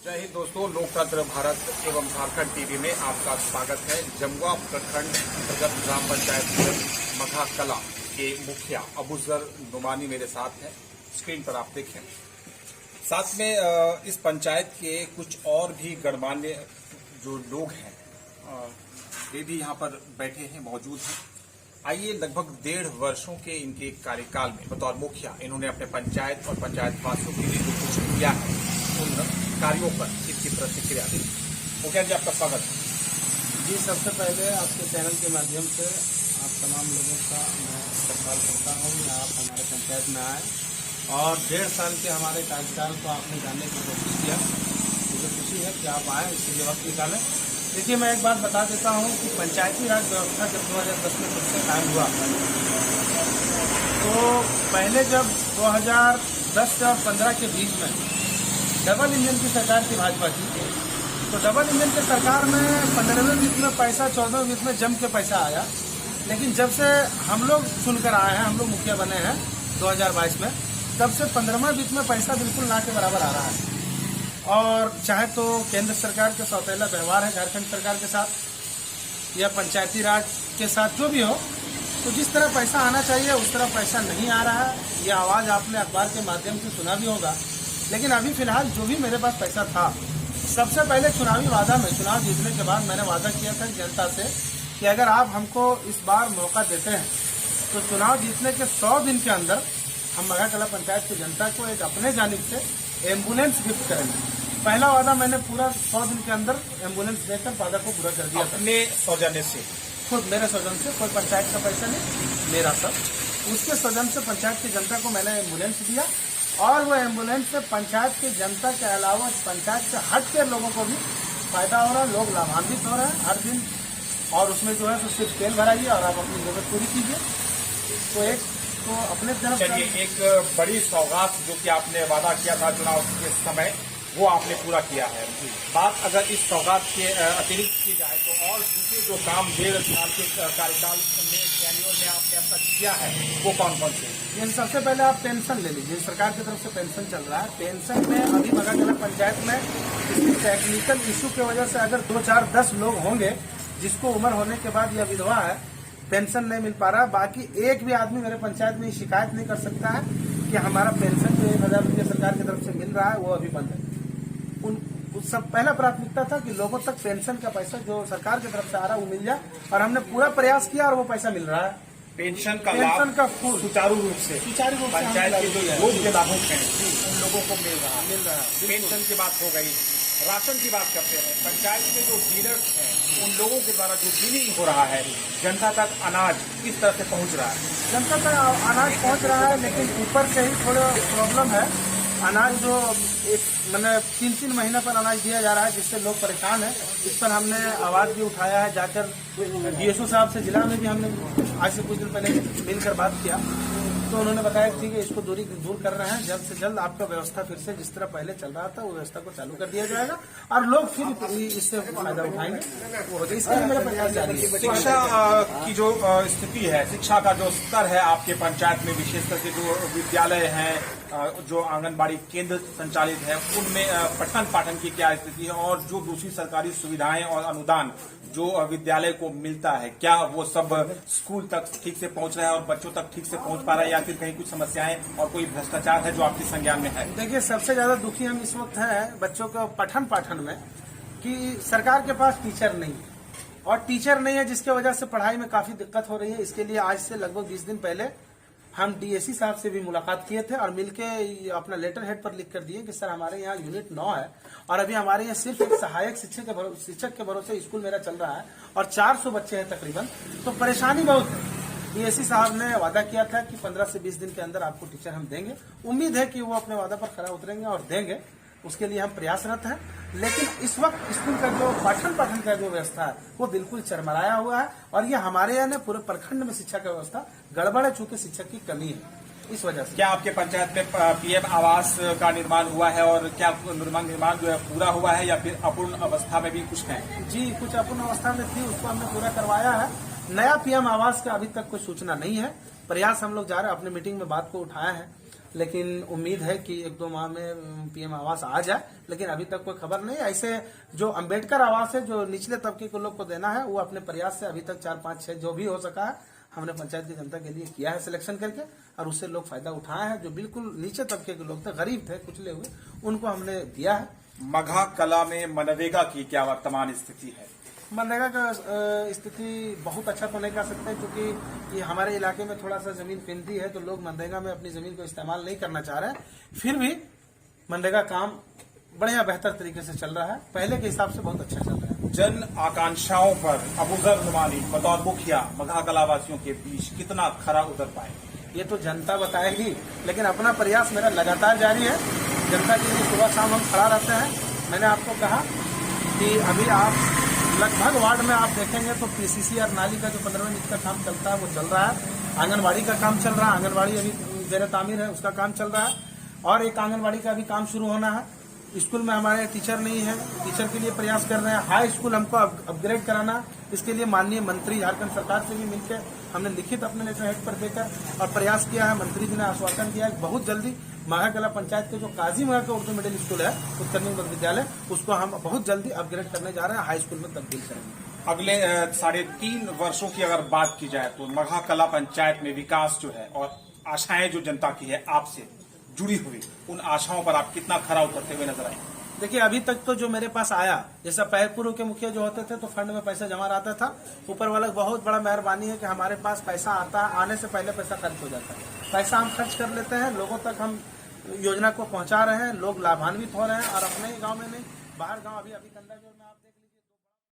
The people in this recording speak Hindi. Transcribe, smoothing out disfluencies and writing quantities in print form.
जय हिंद दोस्तों, लोकतंत्र भारत एवं झारखंड टीवी में आपका स्वागत है। जमुआ प्रखंड अंतर्गत ग्राम पंचायत मघा कला के मुखिया अबूजर नुमानी मेरे साथ हैं। स्क्रीन पर आप देखें। साथ में इस पंचायत के कुछ और भी गणमान्य जो लोग हैं वे भी यहाँ पर बैठे हैं, मौजूद हैं। आइए, लगभग 1.5 वर्षों के इनके कार्यकाल में बतौर मुखिया इन्होंने अपने पंचायत और पंचायत वासियों के लिए जो कुछ किया है उन कार्यों पर इसकी प्रतिक्रिया दी। मुखिया जी, आपका स्वागत है। जी, सबसे पहले आपके चैनल के माध्यम से आप तमाम लोगों का मैं इस्तेमाल करता हूँ कि आप हमारे पंचायत में आए और 1.5 साल के हमारे कार्यकाल को आपने जानने की कोशिश किया। मुझे खुशी है कि आप आए, इसके लिए वक्त निकालें। देखिए, मैं एक बात बता देता हूँ कि पंचायती राज व्यवस्था जब 2010 में फिर से कायम हुआ तो पहले जब 2010 से और 15 के बीच में डबल इंजन की सरकार थी भाजपा की, तो डबल इंजन की सरकार में 15वें वित्त में पैसा, 14वें वित्त में जम के पैसा आया। लेकिन जब से हम लोग चुनकर आए हैं, हम लोग मुखिया बने हैं 2022 में, तब से 15वें वित्त में पैसा बिल्कुल ना के बराबर आ रहा है। और चाहे तो केंद्र सरकार के सौतेला व्यवहार है झारखंड सरकार के साथ या पंचायती राज के साथ, जो भी हो, तो जिस तरह पैसा आना चाहिए उस तरह पैसा नहीं आ रहा है। ये आवाज़ आपने अखबार के माध्यम से सुना भी होगा। लेकिन अभी फिलहाल जो भी मेरे पास पैसा था, सबसे पहले चुनावी वादा में, चुनाव जीतने के बाद मैंने वादा किया था जनता से कि अगर आप हमको इस बार मौका देते हैं तो चुनाव जीतने के 100 दिन के अंदर हम मघा कला पंचायत की जनता को एक अपने जानिब से एम्बुलेंस गिफ्ट करेंगे। पहला वादा मैंने पूरा 100 दिन के अंदर एम्बुलेंस देकर वादा को पूरा कर दिया। अपने सौजन्य से, खुद मेरे सौजन से, कोई पंचायत का पैसा नहीं, मेरा सब, उसके सौजन से पंचायत की जनता को मैंने एम्बुलेंस दिया। और वो एम्बुलेंस से पंचायत की जनता के अलावा पंचायत से हट के लोगों को भी फायदा हो रहा है, लोग लाभान्वित हो रहे हैं हर दिन। और उसमें जो है तो सिर्फ तेल भराइए और आप अपनी जरूरत पूरी कीजिए। तो अपने तरफ चलिए, एक बड़ी सौगात जो कि आपने वादा किया था चुनाव के समय, वो आपने पूरा किया है। बात अगर इस सौगात के अतिरिक्त की जाए तो और दूसरे जो काम 1.5 साल के कार्यकाल में कैरियर में आपने अब तक किया है वो कौन कौन से? सबसे पहले आप पेंशन ले लीजिए। सरकार की तरफ से पेंशन चल रहा है। पेंशन में अभी मघा कला पंचायत में किसी टेक्निकल इशू की वजह से अगर 2, 4, 10 लोग होंगे जिसको उम्र होने के बाद या विधवा है, पेंशन नहीं मिल पा रहा। बाकी एक भी आदमी मेरे पंचायत में शिकायत नहीं कर सकता है कि हमारा पेंशन जो 1,000 रुपये सरकार की तरफ से मिल रहा है वो अभी बंद है। सब पहला प्राथमिकता था कि लोगों तक पेंशन का पैसा जो सरकार की तरफ से आ रहा है वो मिल जाए, और हमने पूरा प्रयास किया और वो पैसा मिल रहा है। पेंशन का सुचारू रूप से पंचायत के जो योग्य लाभुक हैं उन लोगों को मिल रहा है। पेंशन की बात हो गई, राशन की बात करते हैं। पंचायत में जो डीलर्स हैं उन लोगों के द्वारा जो बिलिंग हो रहा है, जनता तक अनाज किस तरह से पहुंच रहा है? जनता तक अनाज पहुंच रहा है, लेकिन ऊपर से ही थोड़ा प्रॉब्लम है। अनाज जो मैंने 3-3 महीने पर अनाज दिया जा रहा है, जिससे लोग परेशान हैं। इस पर हमने आवाज भी उठाया है। जाकर डीएसओ साहब से जिला में भी हमने आज से कुछ दिन पहले मिलकर बात किया, तो उन्होंने बताया ठीक है, इसको दूर कर रहे हैं। जल्द से जल्द आपका व्यवस्था फिर से जिस तरह पहले चल रहा था वो व्यवस्था को चालू कर दिया जाएगा और लोग फिर इससे फायदा उठाएंगे। इसके लिए मेरा प्रयास जारी है। शिक्षा की जो स्थिति है, शिक्षा का जो स्तर है आपके पंचायत में, विशेष करके जो विद्यालय हैं, जो आंगनबाड़ी केंद्र संचालित है, उनमें पठन पाठन की क्या स्थिति है? और जो दूसरी सरकारी सुविधाएं और अनुदान जो विद्यालय को मिलता है, क्या वो सब स्कूल तक ठीक से पहुंच रहा है और बच्चों तक ठीक से पहुंच पा रहा है, या फिर कहीं कुछ समस्याएं और कोई भ्रष्टाचार है जो आपके संज्ञान में है? देखिए, सबसे ज्यादा दुखी हम इस वक्त हैं बच्चों को पठन पाठन में, कि सरकार के पास टीचर नहीं है, और टीचर नहीं है जिसकी वजह से पढ़ाई में काफी दिक्कत हो रही है। इसके लिए आज से लगभग 20 दिन पहले हम डीएससी साहब से भी मुलाकात किए थे और मिलके अपना लेटर हेड पर लिख कर दिए कि सर, हमारे यहाँ यूनिट 9 है और अभी हमारे यहाँ सिर्फ एक सहायक शिक्षक के भरोसे स्कूल मेरा चल रहा है और 400 बच्चे हैं तकरीबन, तो परेशानी बहुत है। डीएससी साहब ने वादा किया था कि 15 से 20 दिन के अंदर आपको टीचर हम देंगे। उम्मीद है कि वो अपने वादा पर खरा उतरेंगे और देंगे, उसके लिए हम प्रयासरत हैं। लेकिन इस वक्त स्कूल का जो पठन पाठन का जो व्यवस्था है वो बिल्कुल चरमराया हुआ है, और ये हमारे यहाँ पूरे प्रखंड में शिक्षा की व्यवस्था गड़बड़ है, चूंकि शिक्षक की कमी है। इस वजह से क्या आपके पंचायत में पीएम आवास का निर्माण हुआ है, और क्या निर्माण जो है पूरा हुआ है, या फिर अपूर्ण अवस्था में भी कुछ है? जी, कुछ अपूर्ण अवस्था में थी, उसको हमने पूरा करवाया है। नया पीएम आवास का अभी तक कोई सूचना नहीं है। प्रयास हम लोग जा रहे हैं, अपने मीटिंग में बात को उठाया है लेकिन उम्मीद है कि 1-2 माह में पीएम आवास आ जाए, लेकिन अभी तक कोई खबर नहीं। ऐसे जो अंबेडकर आवास है जो निचले तबके के लोग को देना है, वो अपने प्रयास से अभी तक 4, 5, 6 जो भी हो सका है हमने पंचायत की जनता के लिए किया है सिलेक्शन करके, और उससे लोग फायदा उठाए हैं। जो बिल्कुल नीचे तबके के लोग थे, गरीब थे, कुचले हुए, उनको हमने दिया है। मघा कला में मनरेगा की क्या वर्तमान स्थिति है? मनरेगा का स्थिति बहुत अच्छा तो नहीं कह सकते, क्योंकि ये हमारे इलाके में थोड़ा सा जमीन कीमती है, तो लोग मनरेगा में अपनी जमीन को इस्तेमाल नहीं करना चाह रहे हैं। फिर भी मनरेगा काम बढ़िया बेहतर तरीके से चल रहा है, पहले के हिसाब से बहुत अच्छा चल रहा है। जन आकांक्षाओं पर अबूजर नुमानी बतौर मुखिया मघा कला वासियों के बीच कितना खरा उतर पाए, ये तो जनता बताएगी, लेकिन अपना प्रयास मेरा लगातार जारी है। जनता के लिए सुबह शाम हम खड़ा रहते हैं। मैंने आपको कहा कि अभी आप लगभग वार्ड में आप देखेंगे तो पीसीसी और नाली का जो 15वें नीति का काम चलता है वो चल रहा है। आंगनबाड़ी का काम चल रहा है, आंगनबाड़ी अभी जेर तामीर है, उसका काम चल रहा है। और एक आंगनबाड़ी का भी काम शुरू होना है। स्कूल में हमारे टीचर नहीं है, टीचर के लिए प्रयास कर रहे हैं। हाई स्कूल हमको अपग्रेड कराना, इसके लिए माननीय मंत्री झारखंड सरकार से भी मिलकर हमने लिखित अपने लेटर हेड पर देकर और प्रयास किया है। मंत्री जी ने आश्वासन दिया है बहुत जल्दी मघा कला पंचायत के जो काजी मघा का उर्दू मिडिल स्कूल है, उत्तरनी विद्यालय, उसको हम बहुत जल्दी अपग्रेड करने जा रहे हैं, हाई स्कूल में तब्दील करेंगे। अगले 3.5 वर्षों की अगर बात की जाए तो मघा कला पंचायत में विकास जो है और आशाएं जो जनता की है आपसे जुड़ी हुई, उन आशाओं पर आप कितना खरा उतरते हुए नजर आए? देखिए, अभी तक तो जो मेरे पास आया, जैसा पूर्व के मुखिया जो होते थे तो फंड में पैसा जमा रहता था। ऊपर वाला बहुत बड़ा मेहरबानी है कि हमारे पास पैसा आता, आने से पहले पैसा खर्च हो जाता है। पैसा हम खर्च कर लेते हैं, लोगों तक हम योजना को पहुंचा रहे हैं, लोग लाभान्वित हो रहे हैं, और अपने गांव में नहीं, बाहर गांव अभी कंदा जोर में आप देख लीजिए।